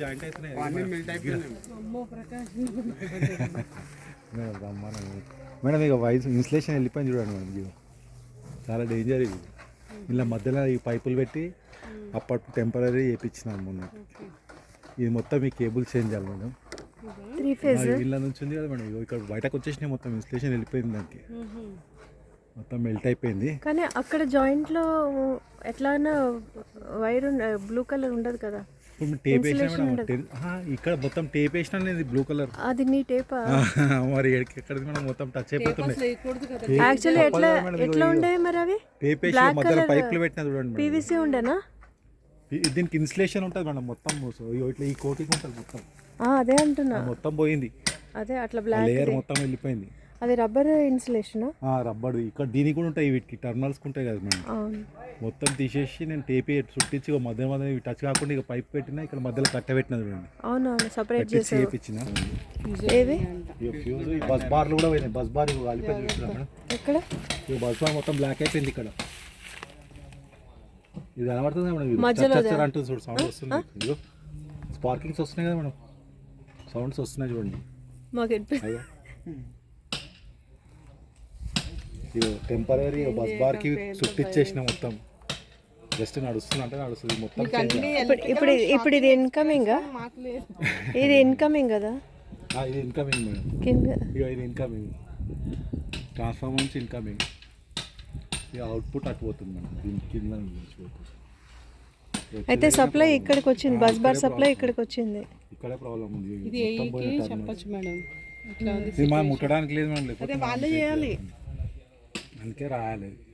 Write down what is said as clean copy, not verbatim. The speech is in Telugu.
జాయింట్ అవుతున్నాయి మేడం. ఇక వైస్ ఇన్సులేషన్ వెళ్ళిపోయింది చూడండి మేడం. ఇది చాలా డేంజర్. ఇది ఇలా మధ్యలో ఈ పైపులు పెట్టి అప్పటి టెంపరీ చేయించినాను మొన్న. ఇది మొత్తం ఈ కేబుల్ చేంజ్ చేయాలి మేడం. 3 ఫేజ్ ఇళ్ళ నుంచి ఉంది కదా మేడం. ఇక్కడ బయటకు వచ్చేసినాయి మొత్తం. ఇన్సులేషన్ వెళ్ళిపోయింది దానికి, మొత్తం మెల్ట్ అయిపోయింది. కానీ అక్కడ జాయింట్ లో ఎట్లా వైర్ బ్లూ కలర్ ఉండదు కదా. టేప్ వేసినా మేడం. ఇక్కడ మొత్తం టేప్ వేసినా బ్లూ కలర్. అది నీ టేపా? మరి ఎక్కడ మనం మొత్తం టచ్ అయిపోతుంది. యాక్చువల్లీ ఎట్లా ఉండే మరి అవి? టేప్ వేసి మధ్యలో పైపులు పెట్టినా చూడండి. పీవీసీ ఉండేనా? దీనికి ఇన్సులేషన్ ఉంటుంది మేడం మొత్తం. ఇట్లా ఈ కోటింగ్ ఉంటుంది మొత్తం. అదే అంటున్నా, మొత్తం పోయింది. అదే అట్లా బ్లాక్ లేయర్ మొత్తం వెళ్ళిపోయింది. అది రబ్బర్ ఇన్సులేషన్. రబ్బర్ ఇక్కడ దీనికి కూడా ఉంటాయి. వీటికి టర్నల్స్ ఉంటాయి కదా మేడం. మొత్తం తీసేసి నేను టేపీ చుట్టించి మధ్య మధ్య టచ్ కాకుండా ఇక పైప్ పెట్టినా ఇక్కడ మధ్యలో కట్ట పెట్టినది చూడండి. అవునవును, సపరేట్ చేసి చేయించిన. ఏవి ఫ్యూజ్ ఈ బస్ బార్లు కూడా పోయినాయి. బస్ బార్ కాలిపోయి చూస్తున్నా మేడం. ఎక్కడ? ఈ బస్ బార్ మొత్తం బ్లాక్ అయిపోయింది. ఇక్కడ ఇది కనబడుతుంది మేడం. అంటుంది చూడు, సౌండ్ వస్తుంది. ఇదిగో స్పార్కింగ్స్ వస్తున్నాయి కదా మేడం, సౌండ్స్ వస్తున్నాయి చూడండి. టెంపరీ బస్ బార్కి చుట్టిచ్చేసిన మొత్తం. జస్ట్ నడుస్తుంది అంటే నడుస్తుంది మొత్తం. ఇప్పుడు ఇది ఇన్కమింగ్, ఇది ఇన్కమింగ్ కదా. ఇది ఇన్కమింగ్ మేడం. ఇది ఇన్కమింగ్ ట్రాన్స్ఫార్మర్ నుంచి ఇన్కమింగ్. ఇక అవుట్పుట్ అటు పోతుంది మేడం. దీని కింద అయితే సప్లై ఇక్కడికి వచ్చింది, బస్ బార్ సప్లై ఇక్కడికి వచ్చింది. ఇక్కడే ప్రాబ్లం ఉంది. చెప్పచ్చు మేడం. ఇది మనం ముట్టడానికి లేదు మేడం. వాళ్ళే చేయాలి, అందుకే రాయాలి.